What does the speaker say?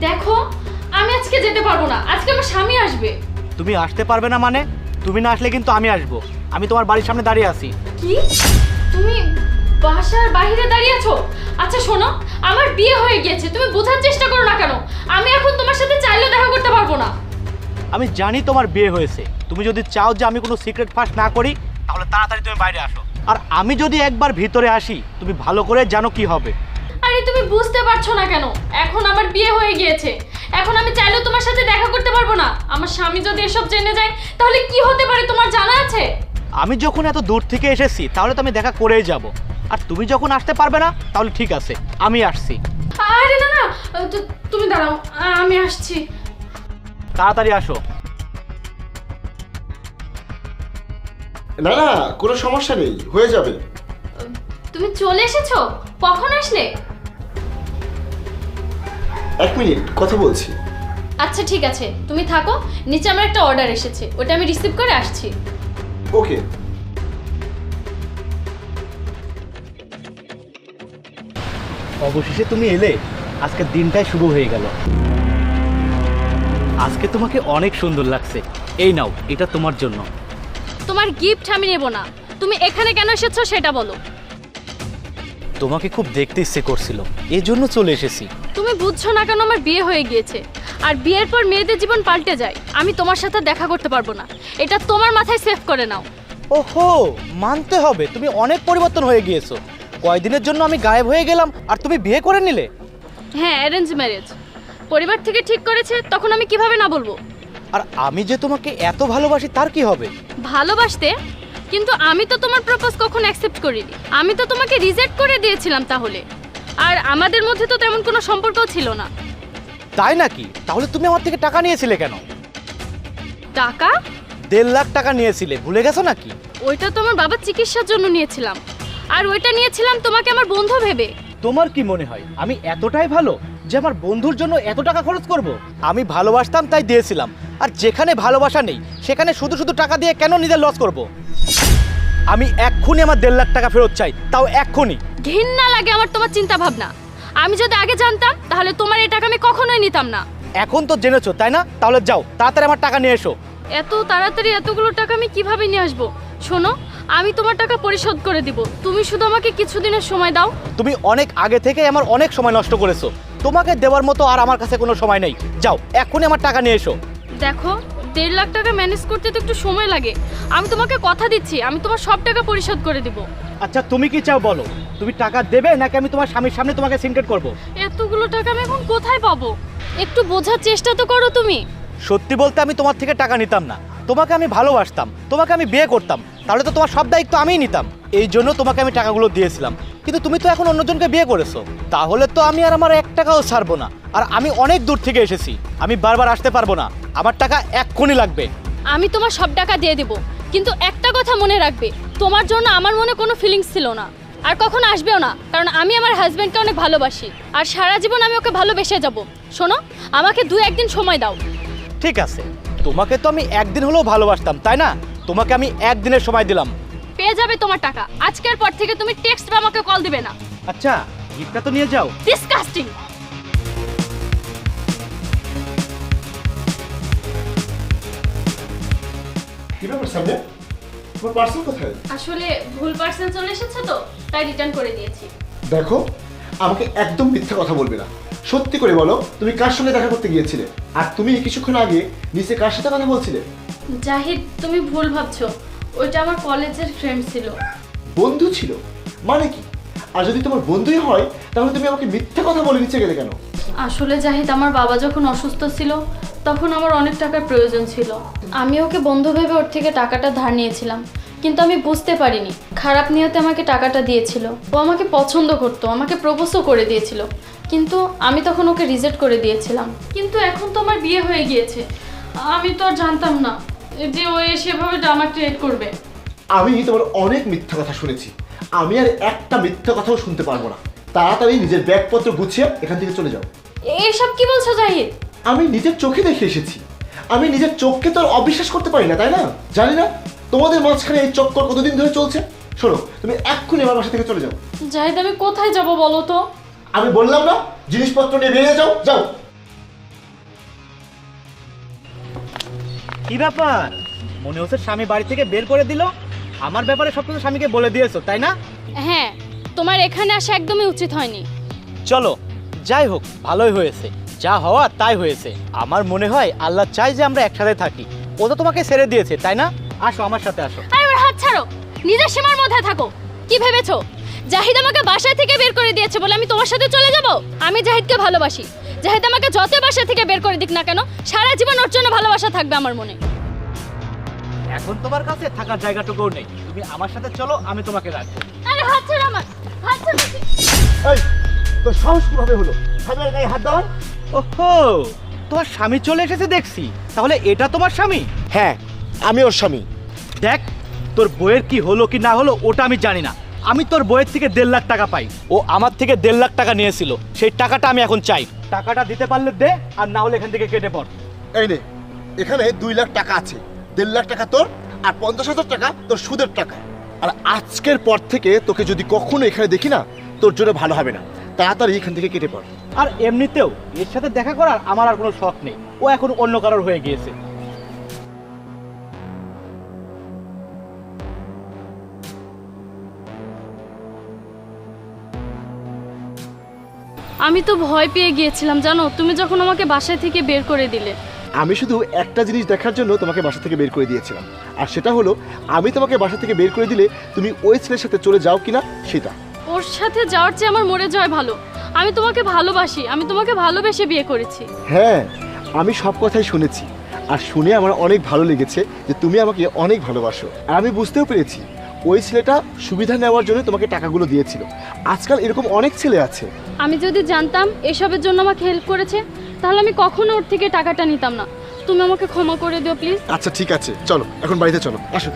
দেখো, আমি আজকে যেতে পারবো না, আজকে আমার স্বামী আসবে। তুমি আসতে পারবে না মানে? তুমি না আসলে কিন্তু আমি আসবো। আমি তোমার বাড়ির সামনে দাঁড়িয়ে আছি। কি? তুমি বাসার বাইরে দাঁড়িয়ে আছো? আচ্ছা শোনো, আমার বিয়ে হয়ে গিয়েছে, তুমি বোঝার চেষ্টা করো না কেন? আমি এখন তোমার সাথে চাইলেও দেখা করতে পারবো না। আমি জানি তোমার বিয়ে হয়েছে। তুমি যদি চাও যে আমি কোনো সিক্রেট ফাঁস না করি, তাহলে তাড়াতাড়ি তুমি বাইরে আসো। আর আমি যদি একবার ভিতরে আসি, তুমি ভালো করে জানো কি হবে। আরে তুমি বুঝতে পারছো না কেন? এখন আমার বিয়ে হয়ে গিয়েছে, এখন আমি চাইলেও তোমার সাথে দেখা করতে পারবো না। আমার স্বামী যদি এসব জেনে যায় তাহলে কি হতে পারে তোমার জানা আছে? আমি যখন এত দূর থেকে এসেছি তাহলে তো আমি দেখা করেই যাব। আর তুমি যখন আসতে পারবে না তাহলে ঠিক আছে, আমি আসছি। আরে না না, তুমি দাঁড়াও, আমি আসছি। তাড়াতাড়ি আসো। না না, কোনো সমস্যা নেই, হয়ে যাবে। তুমি চলে এসেছো? কখন আসলে? 1 মিনিট কথা বলছি। আচ্ছা ঠিক আছে, তুমি থাকো, নিচে আমার একটা অর্ডার এসেছে, ওটা আমি রিসিভ করে আসছি। ওকে। অবশেষে তুমি এলে। আজকে দিনটাই শুভ হয়ে গেল। আজকে তোমাকে অনেক সুন্দর লাগছে। এই নাও, এটা তোমার জন্য। তোমার গিফট আমি নেব না, তুমি এখানে কেন এসেছো সেটা বলো। তোমাকে খুব দেখতে ইচ্ছে করছিল, এই জন্য চলে এসেছি। তুমি বুঝছো না কেন? আমার বিয়ে হয়ে গিয়েছে, আর বিয়ের পর মেয়েদের জীবন পাল্টে যায়। আমি তোমার সাথে দেখা করতে পারবো না, এটা তোমার মাথায় সেভ করে নাও। ওহো, মানতে হবে, তুমি অনেক পরিবর্তন হয়ে গিয়েছো। কয়দিনের জন্য আমি গায়েব হয়ে গেলাম আর তুমি বিয়ে করে নিলে। হ্যাঁ, অ্যারেঞ্জ ম্যারেজ, পরিবার থেকে ঠিক করেছে, তখন আমি কিভাবে না বলবো? আর আমি যে তোমাকে এত ভালোবাসি তার কি হবে? ভালোবাসতে? কিন্তু আমি তো তোমার প্রপোজ কখনো অ্যাকসেপ্ট করিনি, আমি তো তোমাকে রিজেক্ট করে দিয়েছিলাম তাহলে। আর আমাদের মধ্যে তো তেমন কোনো সম্পর্কও ছিল না। তাই নাকি? তাহলে তুমি আমার থেকে টাকা নিয়েছিলে কেন? টাকা? 1.5 লাখ টাকা নিয়েছিলে, ভুলে গেছো নাকি? ওইটা তো আমার বাবার চিকিৎসার জন্য নিয়েছিলাম, আর ওইটা নিয়েছিলাম তোমাকে আমার বন্ধু ভেবে। তোমার কি মনে হয় আমি এতটাই ভালো যে আমার বন্ধুর জন্য এত টাকা খরচ করব? আমি ভালোবাসতাম তাই দিয়েছিলাম। আর যেখানে ভালোবাসা নেই সেখানে শুধু শুধু টাকা দিয়ে কেন নিজের লস করব? আমি এক্ষুনি আমার 1.5 লাখ টাকা ফেরত চাই, তাও এক্ষুনি। ঘৃণা লাগে আমার তোমার চিন্তা ভাবনা। আমি যদি আগে জানতাম তাহলে তোমার এই টাকা আমি কখনোই নিতাম না। এখন তো জেনেছো তাই না? তাহলে যাও, তাড়াতাড়ি আমার টাকা নিয়ে এসো। এত তাড়াতাড়ি এতগুলো টাকা আমি কিভাবে নিয়ে আসবো? শোনো, আমি তোমার টাকা পরিশোধ করে দিব, তুমি শুধু আমাকে কিছুদিনের সময় দাও। তুমি অনেক আগে থেকেই আমার অনেক সময় নষ্ট করেছো। তোমাকে দেওয়ার মতো আর আমার কাছে কোনো সময় নেই। যাও, এক্ষুনি আমার টাকা নিয়ে এসো। দেখো, 1.5 লাখ টাকা ম্যানেজ করতে তো একটু সময় লাগে। আমি তোমাকে কথা দিচ্ছি, আমি তোমার সব টাকা পরিশোধ করে দিব। আচ্ছা তুমি কি চাও বলো? তুমি টাকা দেবে নাকি আমি তোমার স্বামীর সামনে তোমাকে সিনক্রেট করব? এতগুলো টাকা আমি এখন কোথায় পাবো? একটু বোঝার চেষ্টা তো করো তুমি। সত্যি বলতে আমি তোমার থেকে টাকা নিতাম না। তোমাকে আমি ভালোবাসতাম, তোমাকে আমি বিয়ে করতাম, তাহলে তো তোমার সব দায়িত্ব আমিই নিতাম। এই জন্য তোমাকে আমি টাকাগুলো দিয়েছিলাম। কিন্তু তুমি তো এখন অন্যজনকে বিয়ে করেছো, তাহলে তো আমি আর আমার 1 টাকাও ছাড়বো না। আর আমি অনেক দূর থেকে এসেছি, আমি বারবার আসতে পারবো না। আমার টাকা এক্ষুনি লাগবে। আমি তোমার সব টাকা দিয়ে দেব, কিন্তু একটা কথা মনে রাখবে, তোমার জন্য আমার মনে কোনো ফিলিংস ছিল না, আর কখন আসবেও না। কারণ আমি আমার হাজব্যান্ডকে অনেক ভালোবাসি, আর সারা জীবন আমি ওকে ভালোবেসে যাব। শোনো, আমাকে 2-1 দিন সময় দাও। ঠিক আছে, তোমাকে তো আমি একদিন হলেও ভালোবাসতাম তাই না? তোমাকে আমি 1 দিনের সময় দিলাম। পেয়ে যাবে তোমার টাকা। আজকের পর থেকে তুমি টেক্সট বা আমাকে কল দিবে না। আচ্ছা, গিফটটা তো নিয়ে যাও। ডিসকাস্টিং। কি ব্যাপার সামনে? তোমার পার্সেল কোথায়? আসলে ভুল পার্সেল চলে এসেছে তো, তাই রিটার্ন করে দিয়েছি। দেখো, আমাকে একদম মিথ্যা কথা বলবে না। সত্যি করে বলো, তুমি কার সঙ্গে দেখা করতে গিয়েছিলে? আর তুমি কিছুক্ষণ আগে নিচে কার সাথে কথা বলছিলে? জাহিদ, তুমি ভুল ভাবছো, ওইটা আমার কলেজের ফ্রেন্ড ছিল। বন্ধু ছিল মানে কি? আর যদি তোমার বন্ধুই হয় তাহলে তুমি আমাকে মিথ্যা কথা বলে নিচে গেলে কেন? আসলে জাহিদ, আমার বাবা যখন অসুস্থ ছিল তখন আমার অনেক টাকার প্রয়োজন ছিল। আমি ওকে বন্ধু ভেবে ওর থেকে টাকাটা ধার নিয়েছিলাম, কিন্তু আমি বুঝতে পারিনি খারাপ নিয়তে আমাকে টাকাটা দিয়েছিল। ও আমাকে পছন্দ করতো, আমাকে প্রপোজও করে দিয়েছিল, কিন্তু আমি তখন ওকে রিজেক্ট করে দিয়েছিলাম। কিন্তু এখন তো আমার বিয়ে হয়ে গিয়েছে, আমি তো আর জানতাম না যে ও সেভাবে ড্রামা ক্রিয়েট করবে। আমি তোমার অনেক মিথ্যা কথা শুনেছি, আমি আর একটা মিথ্যা কথাও শুনতে পারবো না। তাড়াতাড়ি নিজের ব্যাগপত্র গুছিয়ে এখান থেকে চলে যাও। এসব কি বলছো জাহিদ? আমি নিজের চোখে দেখে এসেছি, আমি নিজের চোখকে তো আর অবিশ্বাস করতে পারি না, তাই না? জানি না তোমাদের মাঝখানে এই চক্কর কতদিন ধরে চলছে। শোনো, তুমি এক্ষুনি আমার বাসা থেকে চলে যাও। জাহিদ, আমি কোথায় যাব বলো তো? আমি বললাম না, জিনিসপত্র নিয়ে বেরিয়ে যাও। যাও। কি ব্যাপার, মনে হচ্ছে স্বামী বাড়ি থেকে বের করে দিল? আমার ব্যাপারে সব কিছু স্বামীকে বলে দিয়েছো তাই না? হ্যাঁ, তোমার এখানে আসা একদমই উচিত হয়নি। চলো যাই হোক, ভালোই হয়েছে, যা হওয়ার তাই হয়েছে। আমার মনে হয় আল্লাহ চাই যে আমরা একসাথে থাকি। ও তো তোমাকে ছেড়ে দিয়েছে তাই না? আসো আমার সাথে আসো। আরে ওর হাত ছাড়ো, নিজের সীমার মধ্যে থাকো। কি ভেবেছো জাহিদ আমাকে বাসা থেকে বের করে দিয়েছে বলে আমি তোমার সাথে চলে যাব? আমি জাহিদকে ভালোবাসি। জাহিদ আমাকে যত বাসা থেকে বের করে দিক না কেন, সারা জীবন ওর জন্য ভালোবাসা থাকবে আমার মনে। এখন তোমার কাছে থাকার জায়গাটুকুও নেই, তুমি আমার সাথে চলো, আমি তোমাকে রাখবো। আরে হাত ছাড়ো আমার, হাত ছাড়ো। এই তোর সাহস কিভাবে হলো স্বামীর গায়ে হাত দেওয়ার? ওহো, তোমার স্বামী চলে এসেছে দেখছি। তাহলে এটা তোমার স্বামী? হ্যাঁ, আমি ওর স্বামী। দেখ, তোর বইয়ের কি হলো কি না হলো ওটা আমি জানি না। আমি তোর বইয়ের থেকে 1.5 লাখ টাকা পাই। ও আমার থেকে 1.5 লাখ টাকা নিয়েছিল, সেই টাকাটা আমি এখন চাই। টাকাটা দিতে পারলে দে, আর না হলে এখান থেকে কেটে পড়। এই নে, এখানে 2 লাখ টাকা আছে। 1.5 লাখ টাকা তোর, আর 50,000 টাকা তোর সুদের টাকা। আর আজকের পর থেকে তোকে যদি কখনো এখানে দেখি না, তোর জন্য ভালো হবে না। তাড়াতাড়ি এখান থেকে কেটে পড়। আর এমনিতেও এর সাথে দেখা করার আমার আর কোনো শখ নেই। ও এখন অন্য কারোর হয়ে গিয়েছে। আমি তো ভয় পেয়ে গিয়েছিলাম জানো, তুমি যখন আমাকে বাসা থেকে বের করে দিলে। আমি শুধু একটা জিনিস দেখার জন্য তোমাকে বাসা থেকে বের করে দিয়েছিলাম, আর সেটা হলো আমি তোমাকে বাসা থেকে বের করে দিলে তুমি ওই ছেলের সাথে চলে যাও কিনা সেটা। ওর সাথে যাওয়ার চেয়ে আমার মরে যাওয়া ভালো। আমি তোমাকে ভালোবাসি, আমি তোমাকে ভালোবেসে বিয়ে করেছি। হ্যাঁ, আমি সব কথাই শুনেছি, আর শুনে আমার অনেক ভালো লেগেছে যে তুমি আমাকে অনেক ভালোবাসো। আর আমি বুঝতেও পেরেছি ওই ছেলেটা সুবিধা নেওয়ার জন্য তোমাকে টাকাগুলো দিয়েছিল। আজকাল এরকম অনেক ছেলে আছে। আমি যদি জানতাম এসবের জন্য আমাকে হেল্প করেছে, তাহলে আমি কখনো ওর থেকে টাকাটা নিতাম না। তুমি আমাকে ক্ষমা করে দিও প্লিজ। আচ্ছা ঠিক আছে, চলো এখন বাড়িতে চলো, আসো।